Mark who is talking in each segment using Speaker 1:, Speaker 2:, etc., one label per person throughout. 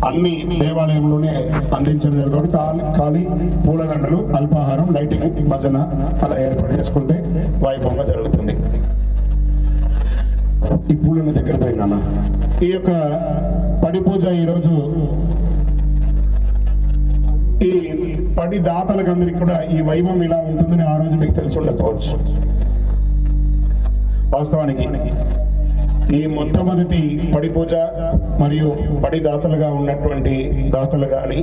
Speaker 1: అన్ని దేవాలయంలోనే అందించడం జరుగుతుంది. ఖాళీ పూలదండలు, అల్పాహారం, లైటింగ్, భజన అలా ఏర్పాటు చేసుకుంటే వైభవంగా జరుగుతుంది. ఈ పూలను దగ్గర పోయినా ఈ యొక్క పడి పూజ ఈరోజు ఈ పడి దాతలకు అందరికి కూడా ఈ వైభవం ఇలా ఉంటుందని ఆ రోజు మీకు తెలిసి ఉండకపోవచ్చు. వాస్తవానికి ఈ మొట్టమొదటి పడి పూజ మరియు పడి దాతలుగా ఉన్నటువంటి దాతలు కానీ,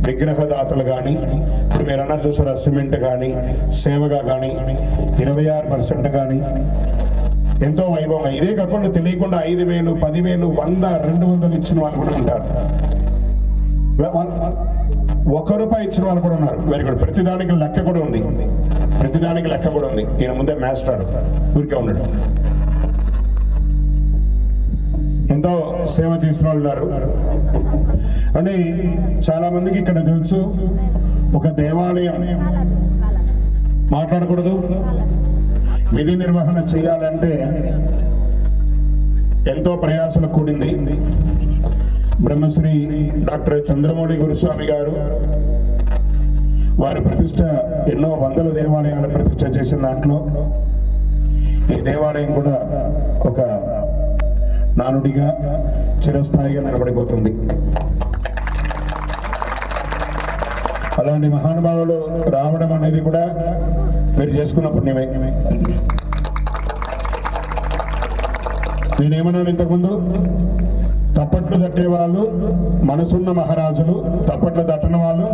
Speaker 1: విగ్రహ దాతలు కానీ, ఇప్పుడు మీరు అన్నారు చూసారా, సిమెంట్ కానీ, సేవగా కానీ 26% కానీ ఎంతో వైభవంగా. ఇదే కాకుండా తెలియకుండా 5,000, 10,000, 100, 200 ఇచ్చిన వాళ్ళు కూడా ఉంటారు. ₹1 ఇచ్చిన వాళ్ళు కూడా ఉన్నారు. Very good. ప్రతిదానికి లెక్క కూడా ఉంది. ప్రతిదానికి లెక్క కూడా ఉంది. ఈయన ముందే మాస్టర్ ఊరికే ఉండడు. ఎంతో సేవ చేసిన వాళ్ళు ఉన్నారు. అంటే చాలా మందికి ఇక్కడ తెలుసు, ఒక దేవాలయం మాట్లాడకూడదు, విధి నిర్వహణ చేయాలంటే ఎంతో ప్రయాసలు కూడింది. బ్రహ్మశ్రీ డాక్టర్ చంద్రమౌళి గురుస్వామి గారు వారి ప్రతిష్ట ఎన్నో వందల దేవాలయాల ప్రతిష్ట చేసిన దాంట్లో ఈ దేవాలయం కూడా ఒక నానుడిగా చిరస్థాయిగా నిలబడిపోతుంది. అలాంటి మహానుభావులు రావడం అనేది కూడా మీరు చేసుకున్న పుణ్యమే. నేనేమన్నాను ఇంతకుముందు, తప్పట్లు తట్టే వాళ్ళు మనసున్న మహారాజులు, తప్పట్లు తట్టని వాళ్ళు,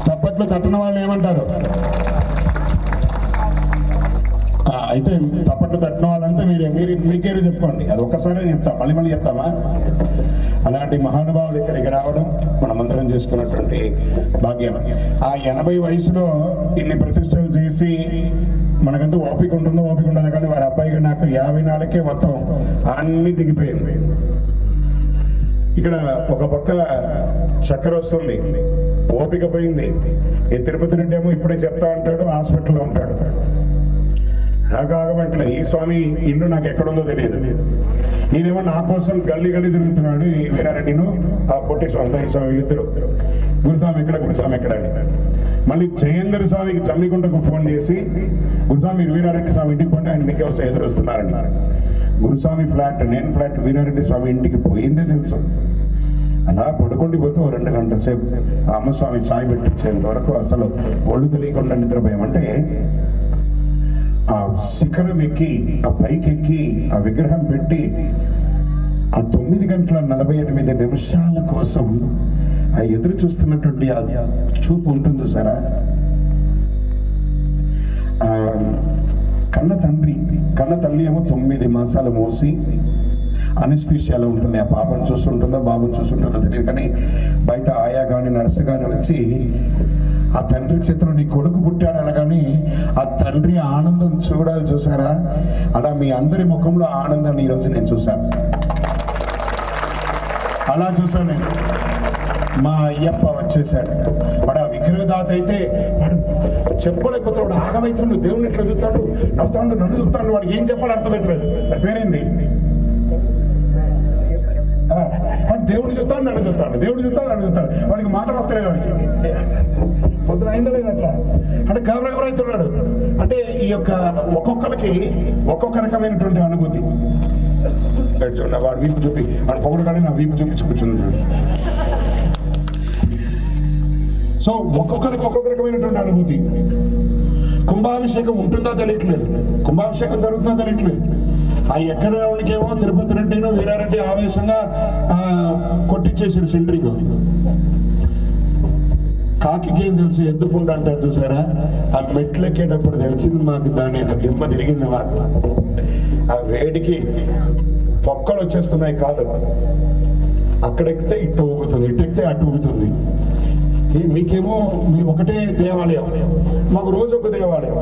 Speaker 1: తప్పట్లు తట్టన వాళ్ళు ఏమంటారు? అయితే తప్పట్లు తట్టిన వాళ్ళంతా మీకేరు చెప్పుకోండి. అది ఒక్కసారి చెప్తా, మళ్ళీ చెప్తామా? అలాంటి మహానుభావులు ఇక్కడికి రావడం మనమందరం చేసుకున్నటువంటి భాగ్యం. ఆ 80 వయసులో ఇన్ని ప్రతిష్టలు చేసి మనకంతా ఓపిక ఉండదు కానీ వారి అబ్బాయికి నాకు 54కే మొత్తం అన్ని దిగిపోయింది. ఇక్కడ ఒక పక్క చక్కెర వస్తుంది, ఓపిక పోయింది. ఈ తిరుపతి రెడ్డి ఏమో ఇప్పుడే చెప్తా ఉంటాడు, హాస్పిటల్లో ఉంటాడు. నాకు ఆగమంటలే. ఈ స్వామి ఇల్లు నాకు ఎక్కడుందో తెలియదు. ఈయనేమో నా కోసం గల్లీ తిరుగుతున్నాడు. ఈ వీరారెడ్డిను ఆ పొట్టి స్వామి వీళ్ళిద్దరు, గురుస్వామి ఎక్కడ అని. మళ్ళీ జయేంద్ర స్వామికి జమ్మికుంటకు ఫోన్ చేసి, గురుస్వామి వీరారెడ్డి స్వామి ఇంటికి పోండి, ఆయన మీకే వస్తే ఎదురొస్తున్నారని. గురుస్వామి ఫ్లాట్, నేను ఫ్లాట్, వీరారెడ్డి స్వామి ఇంటికి పోయిందే తెలుసు. అలా పడుకుండి పోతే 2 గంటల సేపు ఆ అమ్మస్వామి ఛాయ్ పెట్టించేంత వరకు అసలు ఒళ్ళు తెలియకుండా నిద్రపోయామంటే, ఆ శిఖరం ఎక్కి, ఆ పైకి ఎక్కి, ఆ విగ్రహం పెట్టి ఆ 9 గంటల 48 నిమిషాల కోసం ఆ ఎదురు చూస్తున్నటువంటి ఆ చూపు ఉంటుంది సారా. కన్న తల్లి ఏమో 9 మాసాలు మోసి అనస్థీషియాలో ఉంటుంది. ఆ పాపను చూస్తుంటుందో బాబుని చూస్తుంటుందో తెలియదు, కానీ బయట ఆయా కానీ నర్సు కానీ వచ్చి ఆ తండ్రి చేతిలో నీ కొడుకు పుట్టాడు అనగానే ఆ తండ్రి ఆనందం చూడాలి చూసారా. అలా మీ అందరి ముఖంలో ఆనందాన్ని ఈరోజు నేను చూశాను. అలా చూసాను నేను. మా అయ్యప్ప వచ్చేసాడు. వాడు ఆ విగ్రహదాత అయితే వాడు చెప్పుకోలేకపోతాడు, ఆగమైతున్నాడు. దేవుడిని ఎట్లా చూస్తాడు, నవ్వుతాడు, నన్ను చూస్తాడు. వాడికి ఏం చెప్పాలి అర్థమవుతలేదు. పేరేంది? వాడు దేవుడు చూస్తాడు, నన్ను చూస్తాడు, దేవుడు చూస్తాడు, నన్ను చూస్తాడు. వాడికి మాటలు వస్తలేదు. వాడికి పొద్దున అయిందా లేదు అట్లా అంటే గబరగబరవుతున్నాడు. అంటే ఈ యొక్క ఒక్కొక్కరికి ఒక్కొక్క రకమైనటువంటి అనుభూతి. వాడు వీపు చూపి, వాడు పొగడు కానీ నా వీపు చూపించి కూర్చున్నాడు. సో ఒక్కొక్కరికి ఒక్కొక్క రకమైనటువంటి అనుభూతి. కుంభాభిషేకం ఉంటుందా తెలియట్లేదు, కుంభాభిషేకం జరుగుతుందా తెలియట్లేదు. ఆ ఎక్కడ ఉనికేమో తిరుపతి రెడ్డిను వీరారెడ్డి ఆవేశంగా కొట్టించేసారు సెంట్రింగ్. కాకికేం తెలుసు ఎద్దుకుండా అంటారు చూసారా. ఆ మెట్లు ఎక్కేటప్పుడు తెలిసింది మాకు, దాని దిమ్మ తిరిగింది మాకు. ఆ వేడికి పొక్కలు వచ్చేస్తున్నాయి కాళ్ళు. అక్కడెక్కితే ఇటు ఊగుతుంది, ఇటు ఎక్కితే అటు ఊగుతుంది. మీకేమో మీ ఒకటే దేవాలయం, మాకు రోజు ఒక దేవాలయం.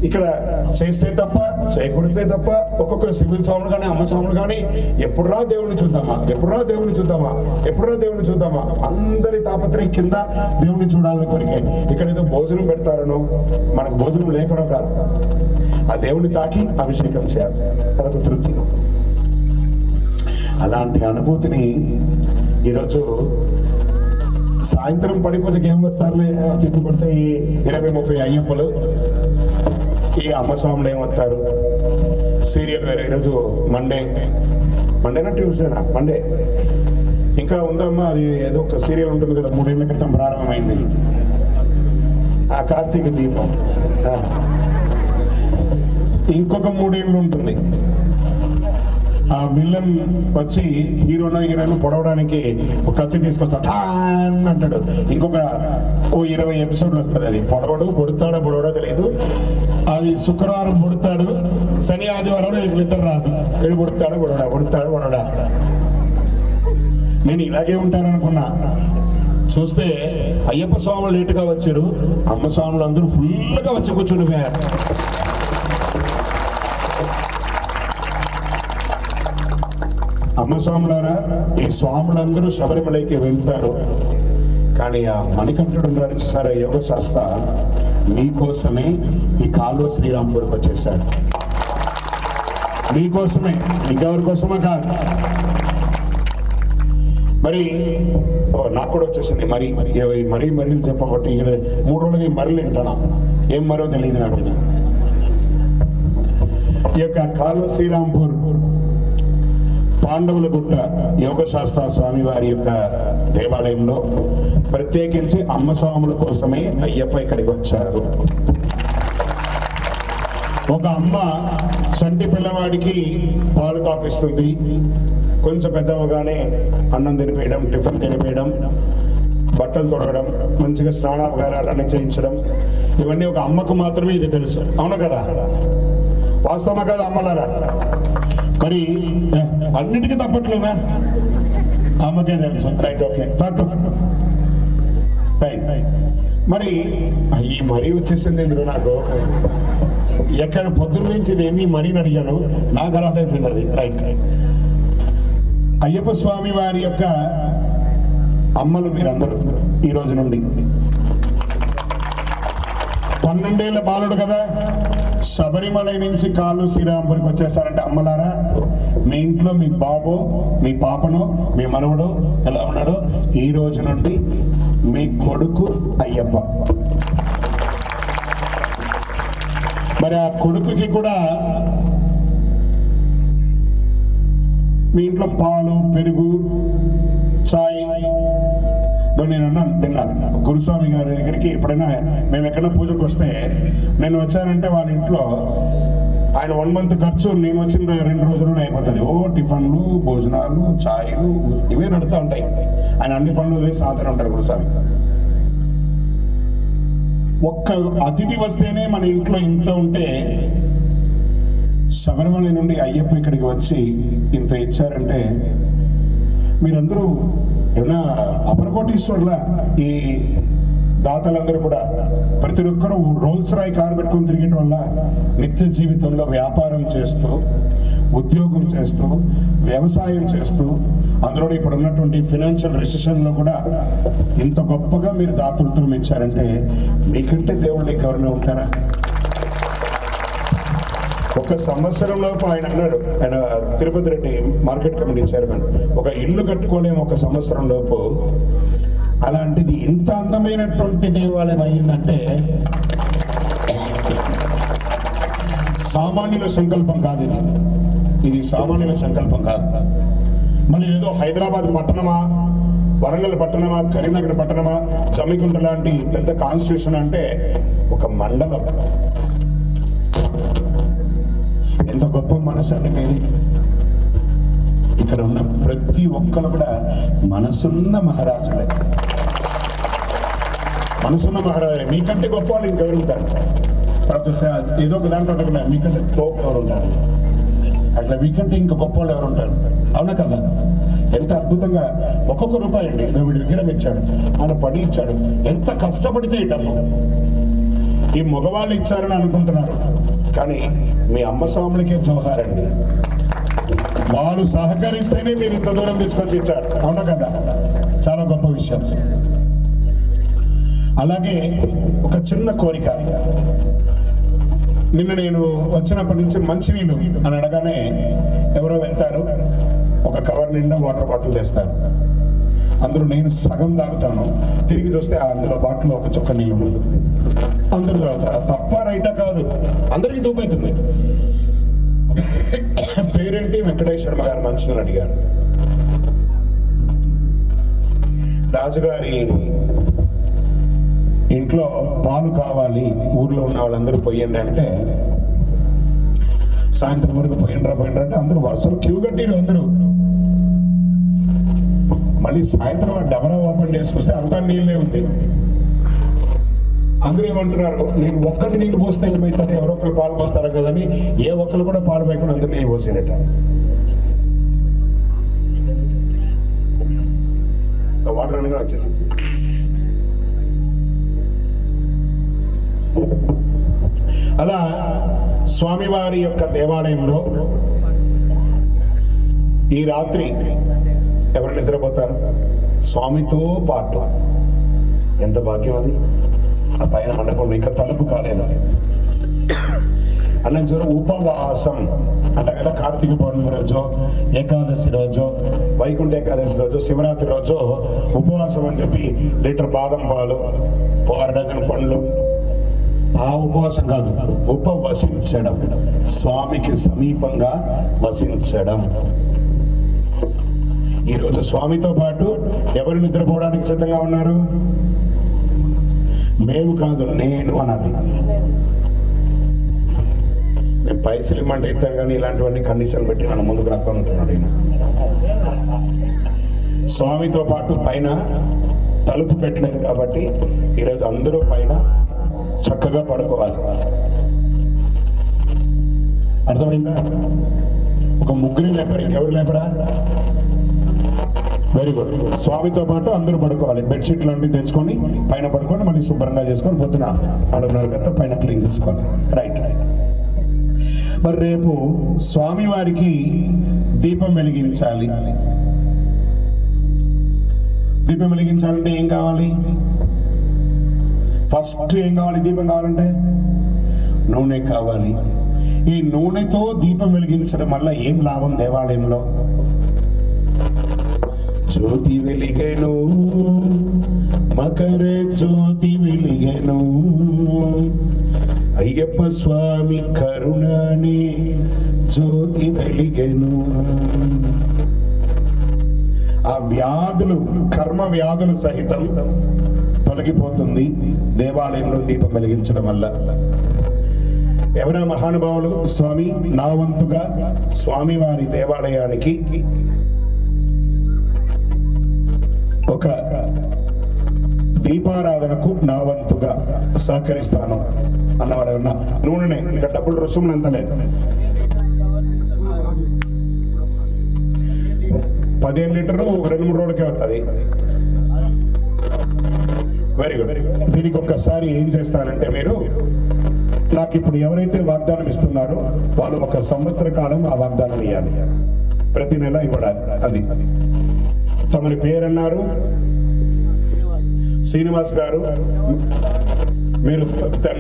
Speaker 1: ఇక్కడ చేస్తే తప్ప చేయకూడితే తప్ప ఒక్కొక్క సివిల్ స్వాములు కానీ అమ్మ స్వాములు కానీ ఎప్పుడురా దేవుడిని చూద్దామా, ఎప్పుడురా దేవుడిని చూద్దామా, ఎప్పుడురా దేవుడిని చూద్దామా, అందరి తాపత్రయం కింద దేవుడిని చూడాలని కోరికే. ఇక్కడ ఏదో భోజనం పెడతారనో మనకు భోజనం లేకుండా కాదు, ఆ దేవుడిని తాకి అభిషేకం చేయాలి, అదొక తృప్తి. అలాంటి అనుభూతిని ఈరోజు సాయంత్రం పడిపోతే ఏం వస్తారులే తిప్పి కొడితే ఈ 20-30 అయ్యప్పలు, ఈ అమ్మ స్వాములు ఏమవుతారు. సీరియల్ వేరే. ఈరోజు మండేనా ట్యూస్డేనా? మండే. ఇంకా ఉందమ్మా, అది ఏదో ఒక సీరియల్ ఉంటుంది కదా, 3 ఏళ్ల క్రితం ప్రారంభమైంది, ఆ కార్తీక దీపం. ఇంకొక 3 ఏళ్ళు ఉంటుంది. ఆ విల్లన్ వచ్చి హీరోయిన్ పొడవడానికి ఒక కత్తి తీసుకొస్తా అంటాడు. ఇంకొక 20 ఎపిసోడ్లు వస్తుంది. అది పొడవడో తెలియదు. అది శుక్రవారం పొడుతాడు, శని ఆదివారం వీళ్ళిద్దరు రాదు. వీడు పొడుతాడా. నేను ఇలాగే ఉంటాననుకున్నా. చూస్తే అయ్యప్ప స్వాములు లేటుగా వచ్చారు, అమ్మ స్వాములు అందరూ ఫుల్గా వచ్చి కూర్చుండిపోయారు. అమ్మ స్వాములారా, ఈ స్వాములందరూ శబరిమలైకి వెళ్తారు, కానీ ఆ మణికంఠుడు ఉన్నాడు చూసారా, యోగ శాస్త్ర, మీకోసమే ఈ కాలువ శ్రీరాంపూర్కి వచ్చేసాడు. మీకోసమే, ఇంకెవరి కోసమే కాదు. మరి నాకు కూడా వచ్చేసింది మరీ చెప్పబట్టి 3 రోజులకి మరీలు వింటాను. ఏం మరో తెలియదు నాకు. ఈ యొక్క కాలువ శ్రీరాంపూర్ పాండవుల గుట్ట యోగ శాస్త్ర స్వామి వారి యొక్క దేవాలయంలో ప్రత్యేకించి అమ్మ స్వాముల కోసమే అయ్యప్ప ఇక్కడికి వచ్చారు. ఒక అమ్మ చంటి పిల్లవాడికి పాలు తాపిస్తుంది. కొంచెం పెద్దవగానే అన్నం తినిపేయడం, టిఫిన్ తినిపేయడం, బట్టలు తొడగడం, మంచిగా స్నానాపకారాలన్నీ చేయించడం, ఇవన్నీ ఒక అమ్మకు మాత్రమే ఇది తెలుసు. అవును కదా? వాస్తవమా కదా అమ్మలారా? మరి అన్నిటికీ తప్పట్లేనా? అమ్మకే తెలుసు. Right, okay, right. మరి ఈ మరీ వచ్చేసింది ఎందుకు నాకు? ఎక్కడ పొద్దున్న నుంచి నేను మరీని అడిగాను, నాకు అలవాటు అయిపోయింది అది. రైట్. అయ్యప్ప స్వామి వారి యొక్క అమ్మలు మీరందరూ ఈ రోజు నుండి 12 ఏళ్ల బాలుడు కదా, శబరిమల నుంచి కాలు శ్రీరాంపూర్కి వచ్చేసారంటే అమ్మలారా, మీ ఇంట్లో మీ బాబు, మీ పాపను, మీ మనవడు ఎలా ఉన్నాడో ఈ రోజు నుండి మీ కొడుకు అయ్యప్ప. మరి ఆ కొడుకుకి కూడా మీ ఇంట్లో పాలు, పెరుగు, చాయ్. నేను విన్నాను గురుస్వామి గారి దగ్గరికి ఎప్పుడైనా మేము ఎక్కడైనా పూజకు వస్తే నేను వచ్చానంటే వాళ్ళ ఇంట్లో ఆయన 1 month ఖర్చు నేను వచ్చిన 2 రోజుల్లో అయిపోతుంది. టిఫిన్లు, భోజనాలు, ఛాయలు ఇవే నడుతూ ఉంటాయి. ఆయన అన్ని పనులు వేసి సాధన ఉంటారు గురుస్వామి. ఒక్క అతిథి వస్తేనే మన ఇంట్లో ఇంత ఉంటే, శబరిమల నుండి అయ్యప్ప ఇక్కడికి వచ్చి ఇంత ఇచ్చారంటే మీరందరూ ఏమన్నా అపరకోటీశ్వర్లా? ఈ దాతలందరూ కూడా ప్రతి ఒక్కరూ రోల్స్ రాయ్ కారు పెట్టుకొని తిరిగేట వల్ల నిత్య జీవితంలో వ్యాపారం చేస్తూ, ఉద్యోగం చేస్తూ, వ్యవసాయం చేస్తూ, అందులో ఇప్పుడు ఉన్నటువంటి ఫైనాన్షియల్ రెసిషన్లో కూడా ఇంత గొప్పగా మీరు దాతృత్వం ఇచ్చారంటే మీకంటే దేవుళ్ళు ఎవరైనా ఉంటారా? ఒక సంవత్సరంలోపు ఆయన అన్నాడు, ఆయన Tirupati Reddy market committee chairman, ఒక ఇల్లు కట్టుకోలేము ఒక సంవత్సరం లోపు. అలాంటిది ఇంత అందమైనటువంటి దేవాలయం అయిందంటే సామాన్యుల సంకల్పం కాదు. ఇది సామాన్యుల సంకల్పం కాదు. మళ్ళీ ఏదో హైదరాబాద్ పట్టణమా, వరంగల్ పట్టణమా, కరీంనగర్ పట్టణమా, జమ్మికుంట లాంటి పెద్ద కాన్స్టిట్యూషన్ అంటే ఒక మండలం. ఎంత గొప్ప మనసు అండి మీది. ఇక్కడ ఉన్న ప్రతి ఒక్కరు కూడా మనసున్న మహారాజులే. మీకంటే గొప్ప వాళ్ళు ఇంకెవరు ఉంటారు? ఏదో ఒక దాంట్లో మీకంటే తోపలు ఉంటారు, అట్లా మీకంటే ఇంకా గొప్ప వాళ్ళు ఎవరు ఉంటారు? అవునా కదా? ఎంత అద్భుతంగా ఒక్కొక్క రూపాయి అండి. వీడి విగ్రహం ఇచ్చాడు, ఆయన పడి ఇచ్చాడు. ఎంత కష్టపడితే ఈ డబ్బు ఈ మగవాళ్ళు ఇచ్చారని అనుకుంటున్నారు, కానీ మీ అమ్మ స్వాములకే జోహారండి. వాళ్ళు సహకరిస్తేనే మీరు ఇంత దూరం తీసుకొచ్చి ఇచ్చారు, అవునా కదా? చాలా గొప్ప విషయం. అలాగే ఒక చిన్న కోరిక, నిన్న నేను వచ్చినప్పటి నుంచి మంచినీళ్ళు అని అడగానే ఎవరో వెళ్తారు, ఒక కవర్ నిండా వాటర్ బాటిల్ తెస్తారు. అందరూ నేను సగం తాగుతాను, తిరిగి చూస్తే అందులో బాటిల్ ఒక చుక్క నీళ్ళు ఉండదు. అందరూ తాగుతారు. తప్ప రైటా కాదు, అందరికీ దూపైతుంది. పేరేంటి? వెంకటేశ్వర శర్మ గారు మంచినీళ్ళు అడిగారు. రాజుగారి ఇంట్లో పాలు కావాలి, ఊర్లో ఉన్న వాళ్ళందరూ పోయండి అంటే, సాయంత్రం వరకు పోయిండ్రా అంటే అందరూ వరుసలు క్యూ కట్టిరు. అందరూ మళ్ళీ సాయంత్రం డబరా ఓపెన్ చేసుకొస్తే అంతా నీళ్ళే ఉంది. అందరూ ఏమంటున్నారు, నేను ఒక్కటి నీళ్ళు పోస్తే ఏమైతుంది, ఎవరో ఒకరు పాలు పోస్తారు కదని ఏ ఒక్కరు కూడా పాలు పోయకుండా అందరూ నీళ్ళు పోసేనట. వాటర్ అని వచ్చేసి అలా స్వామివారి యొక్క దేవాలయంలో ఈ రాత్రి ఎవరు నిద్రపోతారు? స్వామితో పాటు. ఎంత భాగ్యం అది! ఆ పైన మండపంలో ఇంకా తలుపు కాలేదు అన్న జ్వరం. ఉపవాసం అంట కదా, కార్తీక పౌర్ణమి రోజు, ఏకాదశి రోజు, వైకుంఠ ఏకాదశి రోజు, శివరాత్రి రోజు ఉపవాసం అని చెప్పి లీటర్ బాదం పాలు, 6 డజన్ పండ్లు. ఆ ఉపవాసం కాదు, ఉపవసించడం, స్వామికి సమీపంగా వసించడం. ఈరోజు స్వామితో పాటు ఎవరు నిద్రపోవడానికి సిద్ధంగా ఉన్నారు? మేము కాదు, నేను అన్నది. నేను పైసలు ఇమ్మంటే ఇస్తాను, కానీ ఇలాంటివన్నీ కండిషన్ పెట్టి నన్ను ముందుకు రక్కుంటున్నాడు ఈయన. స్వామితో పాటు పైన తలుపు పెట్టలేదు కాబట్టి ఈరోజు అందరూ పైన చక్కగా పడుకోవాలి. అర్థమైందా? ఒక ముగ్గురు లేపరు, ఇంకెవరు లేపరా? Very good. స్వామితో పాటు అందరూ పడుకోవాలి. బెడ్షీట్ లాంటివి తెచ్చుకొని పైన పడుకొని మళ్ళీ శుభ్రంగా చేసుకొని పొద్దున 6:30 పైన క్లీన్ చేసుకోవాలి. రైట్. మరి రేపు స్వామివారికి దీపం వెలిగించాలి. దీపం వెలిగించాలంటే ఏం కావాలి? ఫస్ట్ ఏం కావాలి? దీపం కావాలంటే నూనె కావాలి. ఈ నూనెతో దీపం వెలిగించడం వల్ల ఏం లాభం దేవాలయంలో? జ్యోతి వెలిగెను, మకర జ్యోతి వెలిగెను, అయ్యప్ప స్వామి కరుణాని జ్యోతి వెలిగెను. ఆ వ్యాధులు, కర్మ వ్యాధులు సహితం తొలగిపోతుంది దేవాలయంలో దీపం వెలిగించడం వల్ల. ఎవరా మహానుభావులు? స్వామి, నా వంతుగా స్వామివారి దేవాలయానికి ఒక దీపారాధనకు నా వంతుగా సహకరిస్తాను అన్నవాడు ఎవరన్నా? నూనె ఇంకా డబ్బులు రుసుములు అంత లేదు. 15 లీటర్లు 2-3 రోజులకే వస్తుంది. Very good. దీనికి ఒక్కసారి ఏం చేస్తారంటే, మీరు నాకు ఇప్పుడు ఎవరైతే వాగ్దానం ఇస్తున్నారో వాళ్ళు 1 సంవత్సర కాలం ఆ వాగ్దానం ఇవ్వాలి, ప్రతి నెల ఇవ్వడాలి. అది తమని పేరన్నారు? శ్రీనివాస్ గారు. మీరు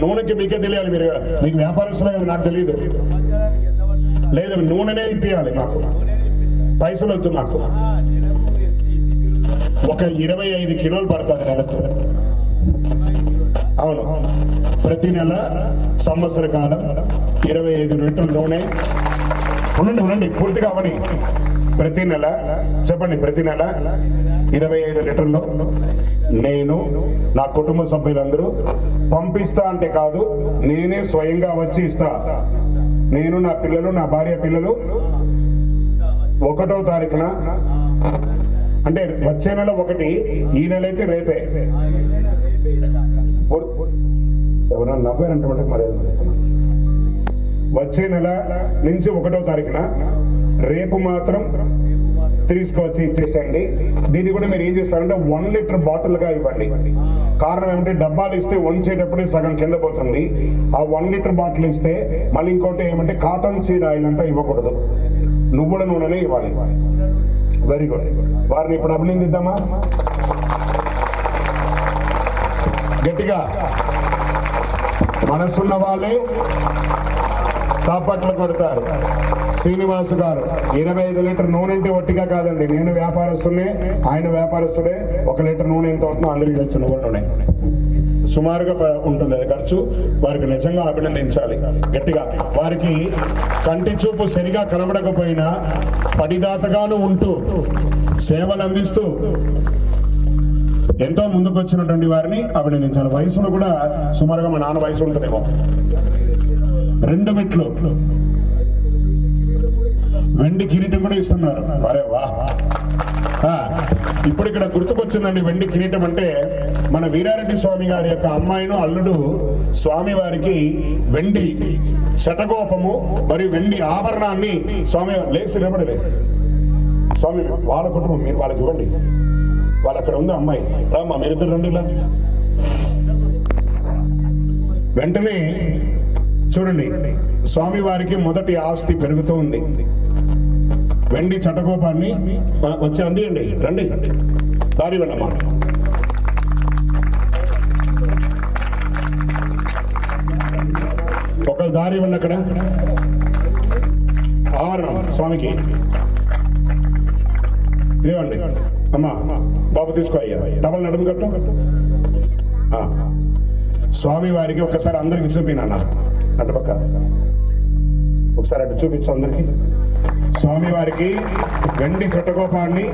Speaker 1: నూనెకి మీకే తెలియాలి, మీరు మీకు వ్యాపారస్తులే కదా, నాకు తెలియదు. లేదు, నూనెనే ఇప్పియాలి, మాకు పైసలు వద్దు. మాకు ఒక 25 కిలోలు పడుతుంది నెలకు. అవును, ప్రతి నెల సంవత్సర కాలం 25 లీటర్ల నూనె. ఉండండి పూర్తిగా అవని. ప్రతి నెల చెప్పండి, ప్రతి నెల 25 లీటర్లు నేను, నా కుటుంబ సభ్యులందరూ పంపిస్తా. అంటే కాదు, నేనే స్వయంగా వచ్చి ఇస్తా. నేను, నా పిల్లలు, నా భార్య పిల్లలు 1వ తారీఖున, అంటే వచ్చే నెల 1, ఈ నెల అయితే రేపే. ఎవరన్నా నవ్వారంటే మరి వచ్చే నెల నుంచి 1వ తారీఖున, రేపు మాత్రం తీసుకొచ్చి ఇచ్చేసేయండి. దీన్ని కూడా మీరు ఏం చేస్తారంటే 1 లీటర్ బాటిల్గా ఇవ్వండి. కారణం ఏమంటే డబ్బాలు ఇస్తే వంచేటప్పుడే సగం కింద పోతుంది. ఆ 1 లీటర్ బాటిల్ ఇస్తే మళ్ళీ ఇంకోటి ఏమంటే కాటన్ సీడ్ ఆయిల్ అంతా ఇవ్వకూడదు, నువ్వుల నూనెనే ఇవ్వాలి. Very good. వారిని ఇప్పుడు అభినందిద్దామా గట్టిగా? మనసున్న వాళ్ళే తాపట్లు కొడతారు. శ్రీనివాస్ గారు 25 లీటర్ నూనె అంటే ఒట్టిగా కాదండి. నేను వ్యాపారస్తునే, ఆయన వ్యాపారస్తుడే. 1 లీటర్ నూనె ఎంత అవుతుందో అందరికీ తెలుసు. నువ్వుల నూనె సుమారుగా ఉంటుంది అది ఖర్చు. వారికి నిజంగా అభినందించాలి గట్టిగా. వారికి కంటి చూపు సరిగా కనబడకపోయినా పడిదాతగాను ఉంటూ సేవలు అందిస్తూ ఎంతో ముందుకు వచ్చినటువంటి వారిని అభినందించాలి. వయసును కూడా సుమారుగా మా నాన్న వయసు ఉంటుందేమో. 2 మెట్లు వెండి కిరీటం కూడా ఇస్తున్నారు. అరే వా! ఇప్పుడు ఇక్కడ గుర్తుకొచ్చిందండి వెండి కిరీటం అంటే మన వీరారెడ్డి స్వామి గారి యొక్క అమ్మాయిను అల్లుడు స్వామి వారికి వెండి శతగోపము మరియు వెండి ఆభరణాన్ని స్వామి లేచి నిలబడలే. స్వామి వాళ్ళ కుటుంబం మీరు వాళ్ళకి ఇవ్వండి. వాళ్ళు అక్కడ ఉంది అమ్మాయి. రామ్మా మీరిద్దరు రండి. ఇలా వెంటనే చూడండి, స్వామి వారికి మొదటి ఆస్తి పెరుగుతూ ఉంది. వెండి చటకోపాన్ని వచ్చి అందియండి. రండి, దారి వెళ్ళమ్మా. ఒకళ్ళు దారి ఇవ్వండి. అక్కడ ఆవరణం స్వామికి ఇవ్వండి. అమ్మా బాబు తీసుకో అయ్యా. డబల్ నడుము కట్టు. స్వామి వారికి ఒకసారి అందరికి చూపినాన్న అటుపక్క ఒకసారి అటు చూపించు అందరికి. స్వామి వారికి వెండి చట్టగోపాన్ని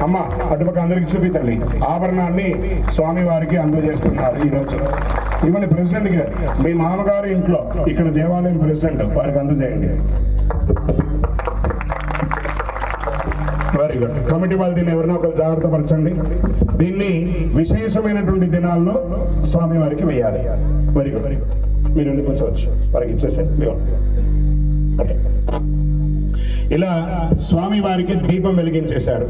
Speaker 1: అమ్మ అటుపక్క అందరికి చూపించండి. ఆభరణాన్ని స్వామి వారికి అందజేస్తున్నారు ఈరోజు. ఇవన్నీ ప్రెసిడెంట్ గారు, మీ మామగారు ఇంట్లో ఇక్కడ దేవాలయం ప్రెసిడెంట్, వారికి అందజేయండి. Very good. కమిటీ వాళ్ళు దీన్ని ఎవరైనా ఒకరు జాగ్రత్త పరచండి. దీన్ని విశేషమైనటువంటి దినాల్లో స్వామి వారికి వేయాలి. Very good. మీరు ఎందుకు వచ్చవచ్చు వారికి ఇచ్చేసేయండి. అంటే ఇలా స్వామి వారికి దీపం వెలిగించేశారు.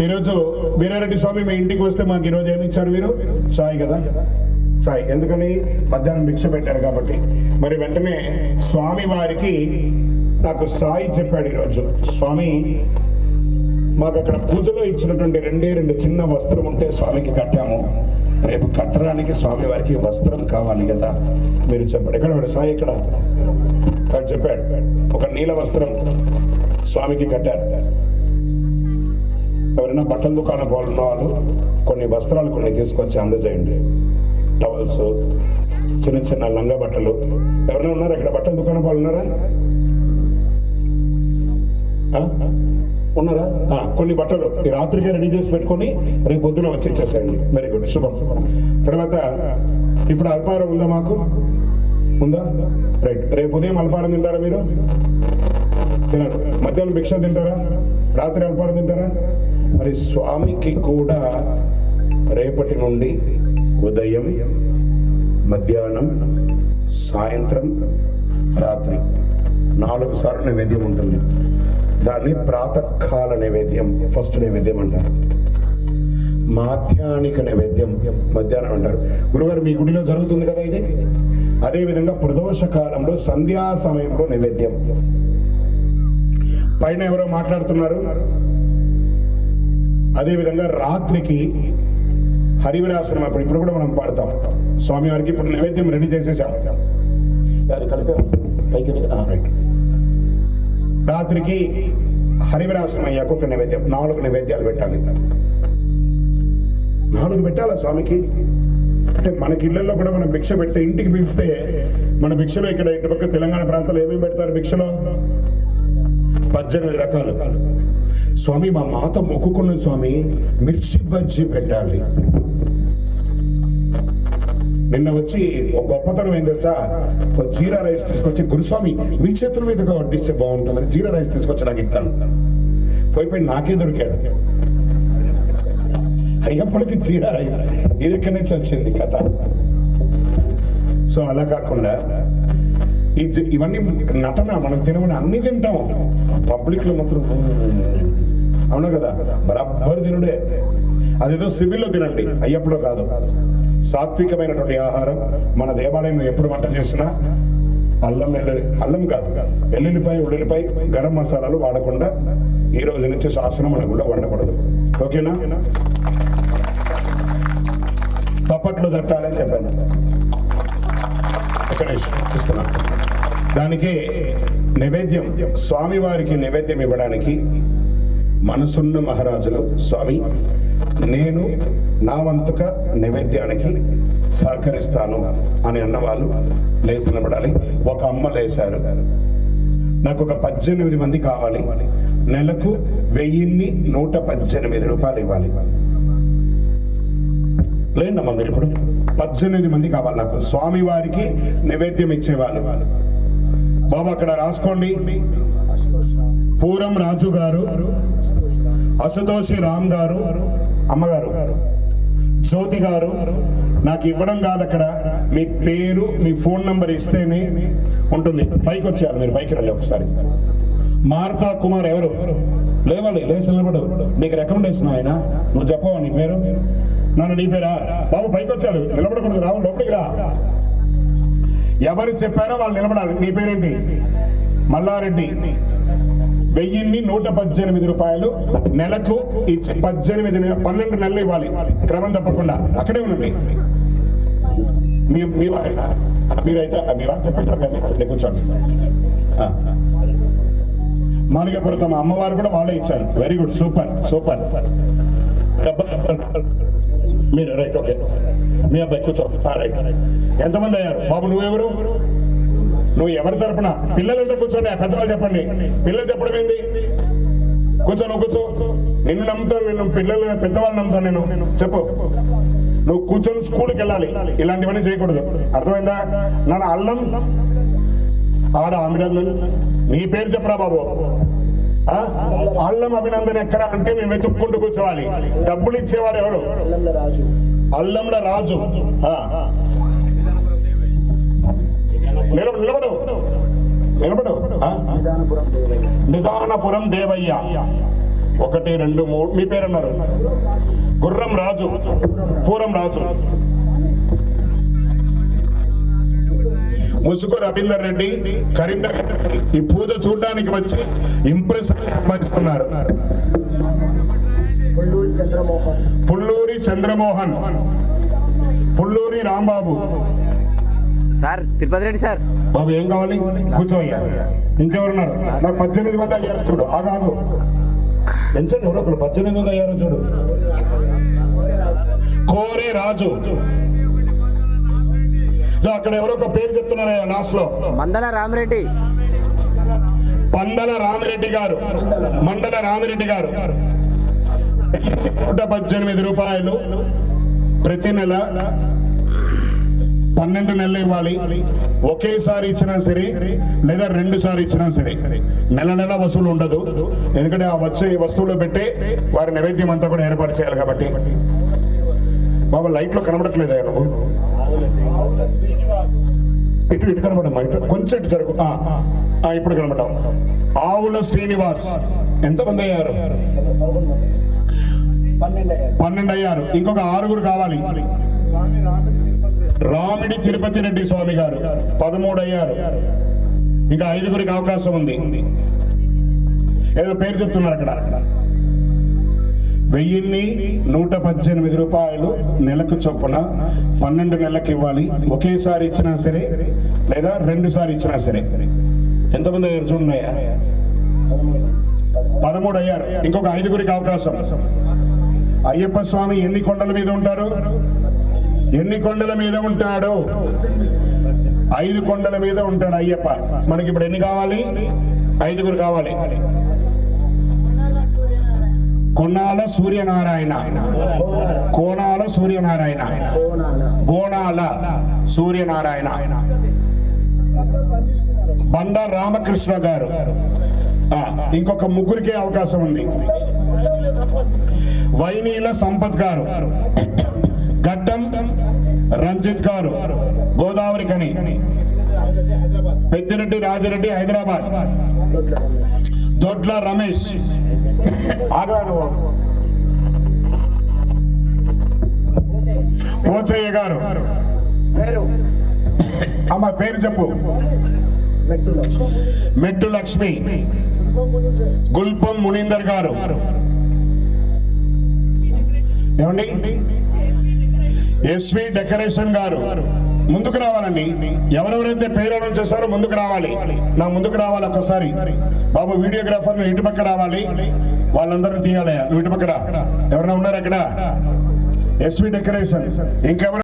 Speaker 1: ఈరోజు వీరారెడ్డి స్వామి మీ ఇంటికి వస్తే మాకు ఈరోజు ఏమి ఇచ్చారు మీరు? చాయ్ కదా. చాయ్ ఎందుకని? మధ్యాహ్నం భిక్ష పెట్టారు కాబట్టి. మరి వెంటనే స్వామి వారికి నాకు సాయి చెప్పాడు ఈరోజు, స్వామి మాకు అక్కడ పూజలో ఇచ్చినటువంటి 2 చిన్న వస్త్రం ఉంటే స్వామికి కట్టాము, రేపు కట్టడానికి స్వామి వారికి వస్త్రం కావాలి కదా, మీరు చెప్పండి. ఎక్కడ సాయి ఇక్కడ చెప్పాడు, ఒక నీల వస్త్రం స్వామికి కట్టారు. ఎవరైనా బట్టల దుకాణం ఉన్న వాళ్ళు కొన్ని వస్త్రాలు కొన్ని తీసుకొచ్చి అందజేయండి. టవల్స్, చిన్న చిన్న లంగా బట్టలు. ఎవరైనా ఉన్నారా ఇక్కడ బట్టల దుకాణం వాళ్ళు ఉన్నారా? ఉన్నారా? కొన్ని బట్టలు ఈ రాత్రికే రెడీ చేసి పెట్టుకొని రేపు పొద్దున వచ్చి ఇచ్చేసేయండి. వెరీ గుడ్, శుభం. తర్వాత ఇప్పుడు అల్పారం ఉందా? మాకు ఉందా? రైట్. రేపు ఉదయం అల్పారం తింటారా మీరు? తినరు. మధ్యాహ్నం భిక్ష తింటారా? రాత్రి అల్పారం తింటారా? మరి స్వామికి కూడా రేపటి నుండి ఉదయం, మధ్యాహ్నం, సాయంత్రం, రాత్రి 4 సార్లు నైవేద్యం ఉంటుంది. దాన్ని ప్రాతకాల నైవేద్యం, ఫస్ట్ నైవేద్యం అంటారు. మాధ్యానిక నైవేద్యం మధ్యాహ్నం అంటారు. గురుగారు మీ గుడిలో జరుగుతుంది కదా ఇది. అదేవిధంగా ప్రదోష కాలంలో సంధ్యా సమయంలో నైవేద్యం. పైన ఎవరో మాట్లాడుతున్నారు. అదేవిధంగా రాత్రికి హరివిరాసనం ఇప్పుడు కూడా మనం పాడతాం. స్వామివారికి ఇప్పుడు నైవేద్యం రెడీ చేసేసాం. రాత్రికి హరివిరాసనం అయ్యాక ఒక నైవేద్యం, 4 నైవేద్యాలు పెట్టాలి. 4 పెట్టాలా స్వామికి? అంటే మనకి ఇళ్లలో కూడా మనం భిక్ష పెడితే, ఇంటికి పిలిస్తే మన భిక్షలో ఇక్కడ ఇటుపక్క తెలంగాణ ప్రాంతంలో ఏమేమి పెడతారు భిక్షలో? 18 రకాలు. స్వామి మా మాత మొక్కుకున్న స్వామి మిర్చి బజ్జీ పెట్టాలి. నిన్న వచ్చి ఒక గొప్పతనం ఏం తెలుసా? ఒక జీరా రైస్ తీసుకొచ్చి, గురుస్వామి మీ చేతుల మీదుగా వడ్డిస్తే బాగుంటుందని జీరా రైస్ తీసుకొచ్చి నాకు ఇస్తాను. పోయిపోయి నాకే దొరికాడు. అయ్యప్పటికి జీరా రైస్ ఇది ఎక్కడి నుంచి వచ్చింది కథ. సో అలా కాకుండా ఇవన్నీ నటన, మనం తినమని అన్ని తింటాం, పబ్లిక్ లో మాత్రం అవునా కదా, బరాబర్ తినుడే. అదేదో సివిల్లో తినండి, అయ్యప్పుడో కాదు. సాత్వికమైనటువంటి ఆహారం మన దేవాలయంలో ఎప్పుడు వంట చేసినా అల్లం కాదు, ఎల్లుల్లిపాయ, ఉల్లిపాయ, గరం మసాలాలు వాడకుండా ఈ రోజు నుంచి శాసనం మన గుళ్ళో వండకూడదు. ఓకేనా? తప్పట్లు తట్టాలని చెప్పాను, ఇక్కడ ఇస్తున్నాను. దానికి నైవేద్యం, స్వామివారికి నైవేద్యం ఇవ్వడానికి మనసున్న మహారాజులు, స్వామి నేను నా వంతుక నైవేద్యానికి సహకరిస్తాను అని అన్నవాళ్ళు లేచి నిలబడాలి. ఒక అమ్మ లేశారు, నాకు ఒక 18 మంది కావాలి, నెలకు 1118 రూపాయలు ఇవ్వాలి. లేండమ్మా మీరు ఇప్పుడు 18 మంది కావాలి నాకు, స్వామి వారికి నైవేద్యం ఇచ్చేవాళ్ళు. బాబు అక్కడ రాసుకోండి. పూరం రాజు గారు, అశుతోషి రామ్ గారు, అమ్మగారు జ్యోతి గారు, నాకు ఇవ్వడం కాదు, అక్కడ మీ పేరు మీ ఫోన్ నంబర్ ఇస్తేనే ఉంటుంది. పైకి వచ్చారు, మీరు పైకి రండి ఒకసారి. మార్తా కుమార్ ఎవరు? లేవాలి, లేచి నిలబడు. నీకు రికమెండేషన్ ఆయన, నువ్వు చెప్పవా నీ పేరు? నన్ను నీ పేరా? బాబు పైకి వచ్చాడు, నిలబడకూడదు, రావు లోపలికి రా. ఎవరు చెప్పారో వాళ్ళు నిలబడాలి. నీ పేరేంటి? మల్లారెడ్డి. 1118 రూపాయలు నెలకు ఇచ్చి 12 నెలలు ఇవ్వాలి, క్రమం తప్పకుండా. అక్కడే ఉండండి. మీ వారేనా? మీరైతే మీ వారు చెప్పేశారు కదా, కూర్చోండి. మాలికపురం అమ్మవారు కూడా వాళ్ళే ఇచ్చారు. Very good, super super. మీరు రైట్, ఓకే. మీ అబ్బాయి కూర్చో. రైట్. ఎంతమంది అయ్యారు బాబు? నువ్వెవరు? నువ్వు ఎవరి తరపున? పిల్లలంతా కూర్చోండి, పెద్దవాళ్ళు చెప్పండి. పిల్లలు చెప్పడం ఏంది? కూర్చో, నువ్వు కూర్చో. నిన్ను నమ్ముతాను, నిన్ను పిల్లలు పెద్దవాళ్ళు నమ్ముతాను నేను. చెప్పు. నువ్వు కూర్చొని స్కూల్కి వెళ్ళాలి, ఇలాంటివన్నీ చేయకూడదు. అర్థమైందా? నన్ను అల్లం ఆడ అభినందన్. నీ పేరు చెప్పరా బాబు? అల్లం అభినందన్ ఎక్కడ అంటే మేము వెతుక్కుంటూ కూర్చోవాలి. డబ్బులు ఇచ్చేవాడు ఎవరు? అల్లంల రాజు. నిలబడు నిలబడు. నిదానపురం దేవయ్య. 1, 2, 3. మీ పేరు అన్నారు? గుర్రం రాజు, పూరం రాజు. ముసుగు రవీందర్ రెడ్డి, కరీంనగర్. ఈ పూజ చూడడానికి వచ్చి ఇంప్రెస్ సంపాదిస్తున్నారు. పుల్లూరి చంద్రమోహన్, పుల్లూరి రాంబాబు.
Speaker 2: Sir Tirupati Reddy sir.
Speaker 1: బాబు ఏం కావాలి? కూర్చోయ్యా. ఇంకెవరున్నారు? నాకు 18 మంది అయ్యారు చూడు. ఆగాదు, పెంచండి. ఎవరో 18 మంది అయ్యారో చూడు. కోరే రాజు. అక్కడ ఎవరో ఒక పేరు చెప్తున్నారా లాస్ట్ లో?
Speaker 2: మందల రామిరెడ్డి.
Speaker 1: పందల రామిరెడ్డి గారు, మండల రామిరెడ్డి గారు. 118 రూపాయలు ప్రతి నెల 12 నెలలు ఇవ్వాలి. ఒకేసారి ఇచ్చినా సరే లేదా 2 సార్లు ఇచ్చినా సరే. నెల వసూలు ఉండదు, ఎందుకంటే ఆ వచ్చే వస్తువులు పెట్టే వారి నైవేద్యం అంతా కూడా ఏర్పాటు చేయాలి కాబట్టి. బాబా లైట్ లో కనబడట్లేదా నువ్వు? ఇటు కనబడమ్మా, ఇటు కొంచెం ఇటు జరుగు. ఇప్పుడు కనబడ్డాం. ఆవుల శ్రీనివాస్. ఎంతమంది అయ్యారు? 12 అయ్యారు. ఇంకొక 6 కావాలి. రామిడి తిరుపతి రెడ్డి స్వామి గారు 13 అయ్యారు. ఇంకా 5 అవకాశం ఉంది. ఏదో పేరు చెప్తున్నారు అక్కడ. 1118 రూపాయలు నెలకు చొప్పున 12 నెలలకు ఇవ్వాలి. ఒకేసారి ఇచ్చినా సరే లేదా 2 సార్లు ఇచ్చినా సరే. ఎంతమంది అయ్యారు చూడన్నాయా? 13 అయ్యారు. ఇంకొక 5 అవకాశం. అయ్యప్ప స్వామి ఎన్ని కొండల మీద ఉంటారు? ఎన్ని కొండల మీద ఉంటాడు? 5 కొండల మీద ఉంటాడు అయ్యప్ప. మనకి ఇప్పుడు ఎన్ని కావాలి? 5 కావాలి. కొన్నాల సూర్యనారాయణ, కోనాల సూర్యనారాయణ, బోనాల సూర్యనారాయణ, బండ రామకృష్ణ గారు. ఇంకొక 3 అవకాశం ఉంది. వైనీల సంపత్ గారు, గడ్డం రంజిత్ గారు, గోదావరి కని. పెద్దిరెడ్డి రాజిరెడ్డి హైదరాబాద్, దొడ్ల రమేష్, పోచయ్య గారు, అమ్మ పేరు చెప్పు, మెట్టు లక్ష్మి, గుల్పం మునీందర్ గారు, ఏమండి ఎస్వి డెకరేషన్ గారు ముందుకు రావాలండి. ఎవరెవరైతే పేరు చేశారో ముందుకు రావాలి, నా ముందుకు రావాలి ఒక్కసారి. బాబు వీడియోగ్రాఫర్ నువ్వు ఇటు పక్క రావాలి, వాళ్ళందరూ తీయాలి. నువ్వు ఇటు పక్క ఎవరైనా ఉన్నారు అక్కడ? ఎస్వి డెకరేషన్ ఇంకెవరు?